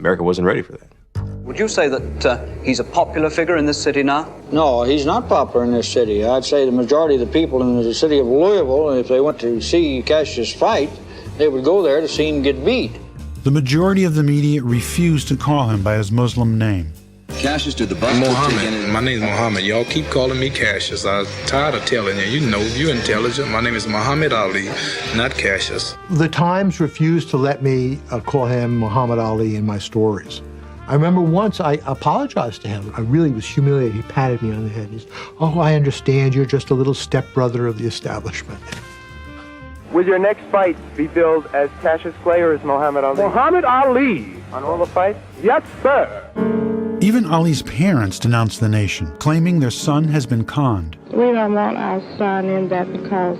America wasn't ready for that. Would you say that he's a popular figure in this city now? No, he's not popular in this city. I'd say the majority of the people in the city of Louisville, if they went to see Cassius fight, they would go there to see him get beat. The majority of the media refused to call him by his Muslim name. Cassius, did the bus Muhammad. My name is Muhammad. Y'all keep calling me Cassius. I'm tired of telling you. You know, you're intelligent. My name is Muhammad Ali, not Cassius. The Times refused to let me call him Muhammad Ali in my stories. I remember once I apologized to him. I really was humiliated. He patted me on the head. He said, "Oh, I understand. You're just a little stepbrother of the establishment." Will your next fight be billed as Cassius Clay or as Muhammad Ali? Muhammad Ali. On all the fights? Yes, sir. Even Ali's parents denounced the nation, claiming their son has been conned. We don't want our son in that because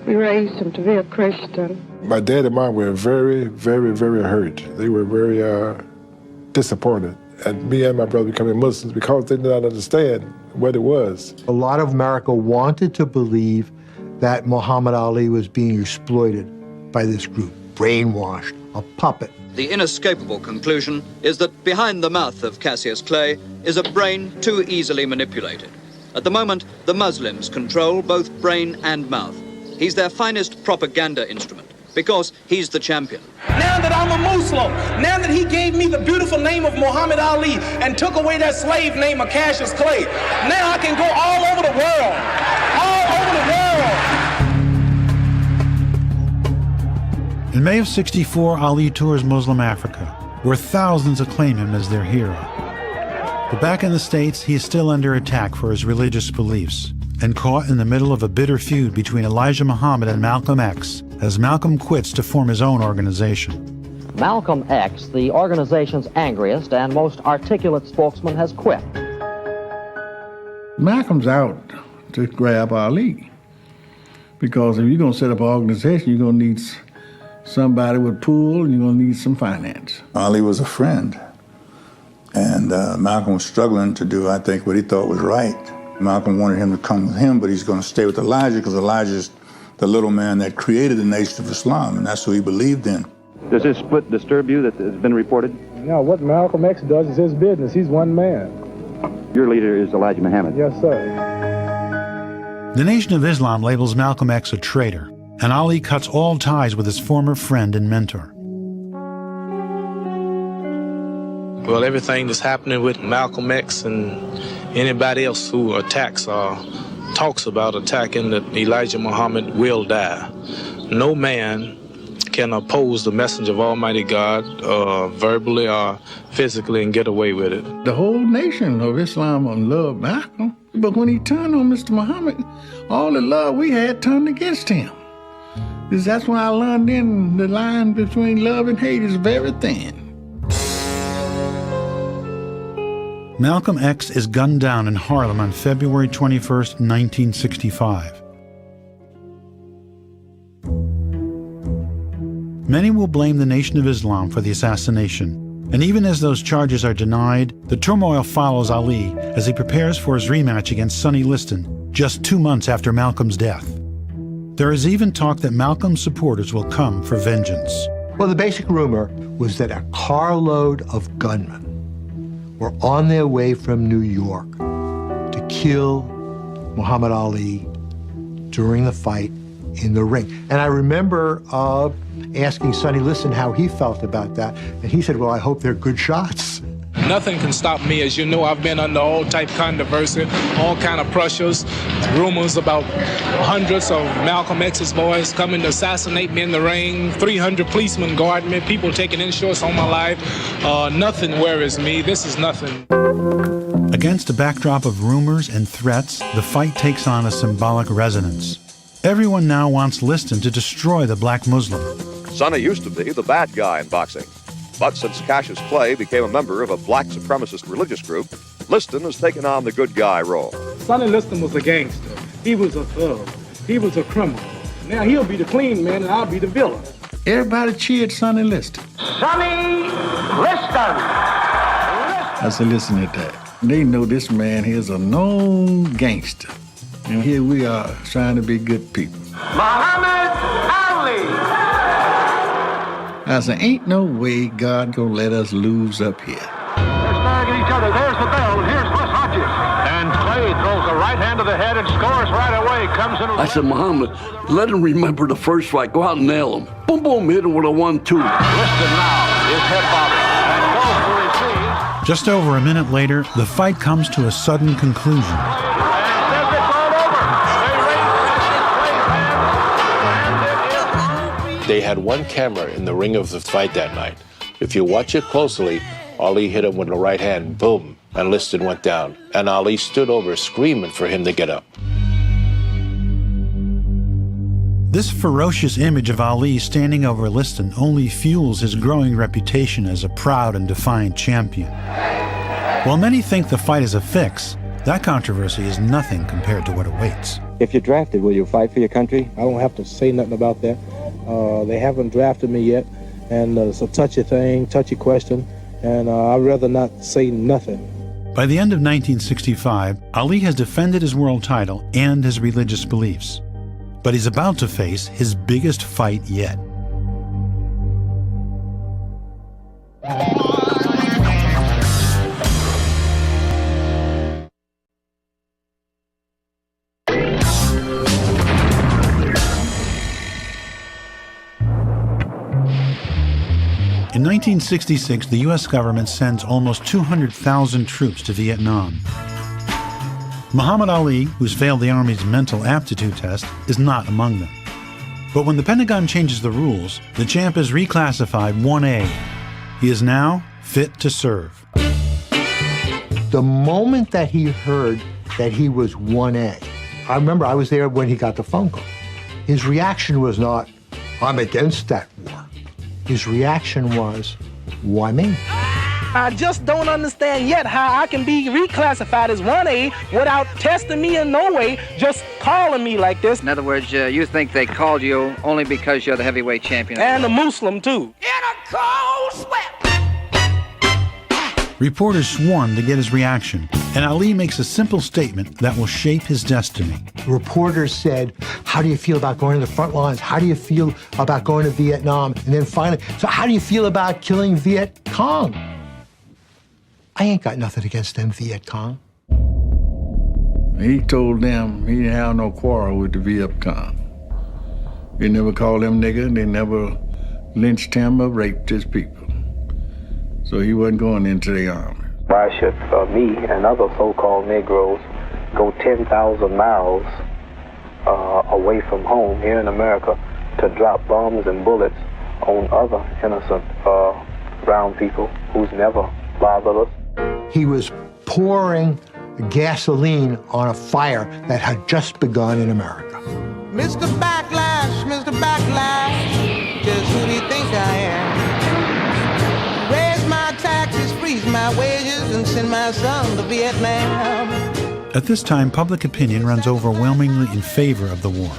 we raised him to be a Christian. My dad and mom were very, very, very hurt. They were very disappointed at me and my brother becoming Muslims because they did not understand what it was. A lot of America wanted to believe that Muhammad Ali was being exploited by this group, brainwashed, a puppet. The inescapable conclusion is that behind the mouth of Cassius Clay is a brain too easily manipulated. At the moment, the Muslims control both brain and mouth. He's their finest propaganda instrument because he's the champion. Now that I'm a Muslim, now that he gave me the beautiful name of Muhammad Ali and took away that slave name of Cassius Clay, now I can go all over the world, all over the world. In May of '64, Ali tours Muslim Africa, where thousands acclaim him as their hero. But back in the States, he is still under attack for his religious beliefs and caught in the middle of a bitter feud between Elijah Muhammad and Malcolm X, as Malcolm quits to form his own organization. Malcolm X, the organization's angriest and most articulate spokesman, has quit. Malcolm's out to grab Ali, because if you're going to set up an organization, you're going to need somebody with pull, and you're going to need some finance. Ali was a friend, and Malcolm was struggling to do, I think, what he thought was right. Malcolm wanted him to come with him, but he's going to stay with Elijah because Elijah's the little man that created the Nation of Islam, and that's who he believed in. Does this split disturb you that has been reported? No, what Malcolm X does is his business. He's one man. Your leader is Elijah Muhammad. Yes, sir. The Nation of Islam labels Malcolm X a traitor, and Ali cuts all ties with his former friend and mentor. Well, everything that's happening with Malcolm X and anybody else who attacks or talks about attacking that Elijah Muhammad will die. No man can oppose the message of Almighty God verbally or physically and get away with it. The whole nation of Islam loved Malcolm, but when he turned on Mr. Muhammad, all the love we had turned against him. That's why I learned then the line between love and hate is very thin. Malcolm X is gunned down in Harlem on February 21st, 1965. Many will blame the Nation of Islam for the assassination, and even as those charges are denied, the turmoil follows Ali as he prepares for his rematch against Sonny Liston just 2 months after Malcolm's death. There is even talk that Malcolm's supporters will come for vengeance. Well, the basic rumor was that a carload of gunmen were on their way from New York to kill Muhammad Ali during the fight in the ring. And I remember asking Sonny Liston how he felt about that, and he said, well, I hope they're good shots. Nothing can stop me. As you know, I've been under all type controversy, all kind of pressures, rumors about hundreds of Malcolm X's boys coming to assassinate me in the ring, 300 policemen guarding me, people taking insurance on my life. Nothing worries me. This is nothing. Against a backdrop of rumors and threats, the fight takes on a symbolic resonance. Everyone now wants Liston to destroy the black Muslim. Sonny used to be the bad guy in boxing. But since Cassius Clay became a member of a black supremacist religious group, Liston has taken on the good guy role. Sonny Liston was a gangster. He was a thug. He was a criminal. Now he'll be the clean man and I'll be the villain. Everybody cheered Sonny Liston. Sonny Liston! I said, listen at that. They know this man is a known gangster. And here we are trying to be good people. Muhammad Ali! I said, ain't no way God gonna let us lose up here. They're staring at each other. There's the bell. Here's Wes Hodges. And Clay throws a right hand to the head and scores right away. Comes in. I said, Muhammad, let him remember the first fight. Go out and nail him. Boom, boom, hit him with a 1-2. Liston now is head bobbing and goes to receive. Just over a minute later, the fight comes to a sudden conclusion. They had one camera in the ring of the fight that night. If you watch it closely, Ali hit him with the right hand, boom, and Liston went down. And Ali stood over screaming for him to get up. This ferocious image of Ali standing over Liston only fuels his growing reputation as a proud and defiant champion. While many think the fight is a fix, that controversy is nothing compared to what awaits. If you're drafted, will you fight for your country? I don't have to say nothing about that. They haven't drafted me yet, and it's a touchy thing, touchy question, and I'd rather not say nothing. By the end of 1965, Ali has defended his world title and his religious beliefs. But he's about to face his biggest fight yet. In 1966, the U.S. government sends almost 200,000 troops to Vietnam. Muhammad Ali, who's failed the Army's mental aptitude test, is not among them. But when the Pentagon changes the rules, the champ is reclassified 1A. He is now fit to serve. The moment that he heard that he was 1A, I remember I was there when he got the phone call. His reaction was not, I'm against that war. His reaction was, why me? I just don't understand yet how I can be reclassified as 1A without testing me in no way, just calling me like this. In other words, you think they called you only because you're the heavyweight champion? And a Muslim, too. In a cold sweat! Reporters swarm to get his reaction, and Ali makes a simple statement that will shape his destiny. Reporters said, how do you feel about going to the front lines? How do you feel about going to Vietnam? And then finally, so how do you feel about killing Viet Cong? I ain't got nothing against them Viet Cong. He told them he didn't have no quarrel with the Viet Cong. They never called him nigger, they never lynched him or raped his people. So he wasn't going into the army. Why should me and other so-called Negroes go 10,000 miles away from home here in America to drop bombs and bullets on other innocent brown people who's never bothered us? He was pouring gasoline on a fire that had just begun in America. Mr. Backlash, just who do you think I am? Raise my taxes, freeze my wages, and send my son to Vietnam. At this time, public opinion runs overwhelmingly in favor of the war.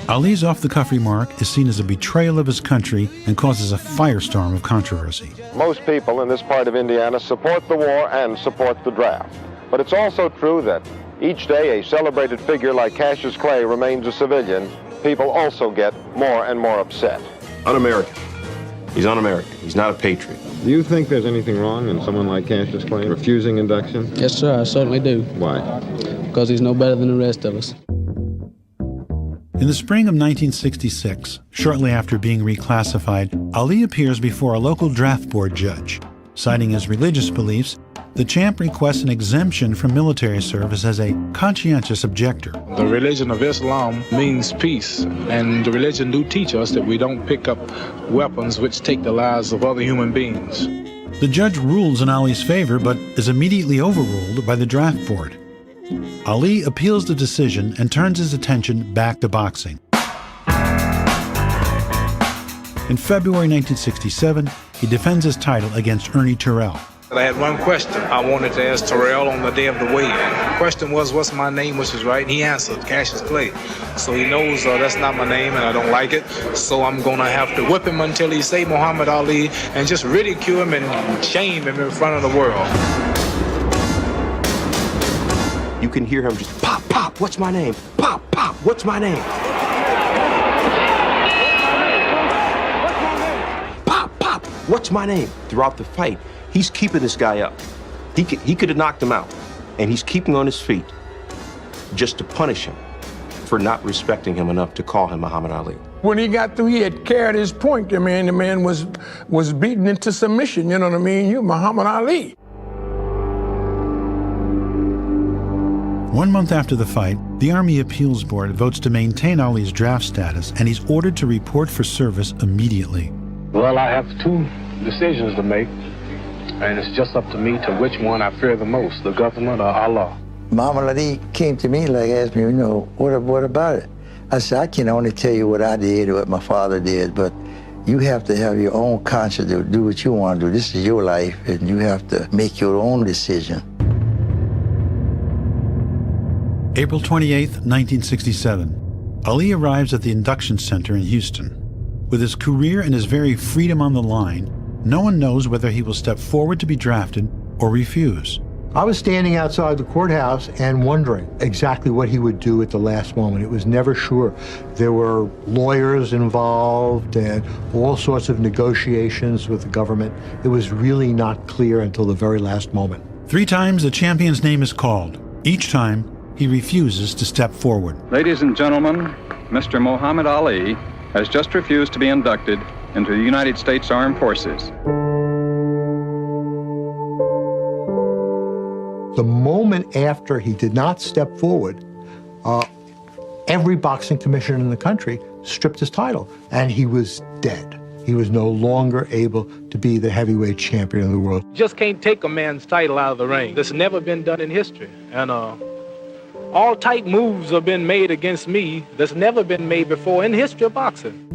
Ali's off-the-cuff remark is seen as a betrayal of his country and causes a firestorm of controversy. Most people in this part of Indiana support the war and support the draft. But it's also true that each day a celebrated figure like Cassius Clay remains a civilian, people also get more and more upset. Un-American. He's un-American. He's not a patriot. Do you think there's anything wrong in someone like Cassius Clay refusing induction? Yes, sir, I certainly do. Why? Because he's no better than the rest of us. In the spring of 1966, shortly after being reclassified, Ali appears before a local draft board judge. Citing his religious beliefs, the champ requests an exemption from military service as a conscientious objector. The religion of Islam means peace, and the religion do teach us that we don't pick up weapons which take the lives of other human beings. The judge rules in Ali's favor, but is immediately overruled by the draft board. Ali appeals the decision and turns his attention back to boxing. In February 1967, he defends his title against Ernie Terrell. I had one question I wanted to ask Terrell on the day of the weigh-in. The question was, what's my name, which is right, and he answered, Cassius Clay. So he knows that's not my name and I don't like it, so I'm going to have to whip him until he say Muhammad Ali and just ridicule him and shame him in front of the world. You can hear him just pop, pop, what's my name? Pop, pop, what's my name? Pop, What's my name? Throughout the fight, he's keeping this guy up. He could have knocked him out, and he's keeping on his feet just to punish him for not respecting him enough to call him Muhammad Ali. When he got through, he had carried his point. I mean, the man was beaten into submission, you know what I mean? You Muhammad Ali. 1 month after the fight, the Army Appeals Board votes to maintain Ali's draft status, and he's ordered to report for service immediately. Well, I have two decisions to make, and it's just up to me to which one I fear the most, the government or Allah. Muhammad Ali came to me, asked me, what about it? I said, I can only tell you what I did or what my father did, but you have to have your own conscience to do what you want to do. This is your life, and you have to make your own decision. April 28, 1967. Ali arrives at the induction center in Houston. With his career and his very freedom on the line, no one knows whether he will step forward to be drafted or refuse. I was standing outside the courthouse and wondering exactly what he would do at the last moment. It was never sure. There were lawyers involved and all sorts of negotiations with the government. It was really not clear until the very last moment. 3 times the champion's name is called. Each time, he refuses to step forward. Ladies and gentlemen, Mr. Muhammad Ali has just refused to be inducted into the United States Armed Forces. The moment after he did not step forward, every boxing commissioner in the country stripped his title, and he was dead. He was no longer able to be the heavyweight champion of the world. Just can't take a man's title out of the ring. That's never been done in history. And all type moves have been made against me that's never been made before in the history of boxing.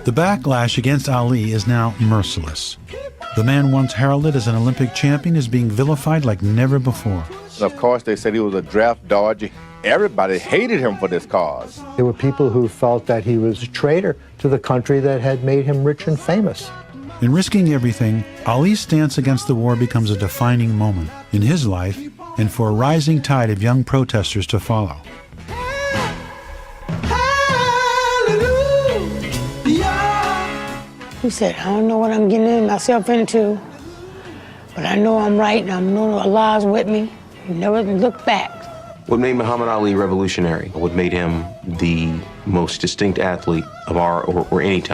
The backlash against Ali is now merciless. The man once heralded as an Olympic champion is being vilified like never before. Of course, they said he was a draft dodger. Everybody hated him for this cause. There were people who felt that he was a traitor to the country that had made him rich and famous. In risking everything, Ali's stance against the war becomes a defining moment in his life and for a rising tide of young protesters to follow. He said, I don't know what I'm getting myself into, but I know I'm right and I know Allah's with me. He never looked back. What made Muhammad Ali revolutionary, what made him the most distinct athlete of our or any time,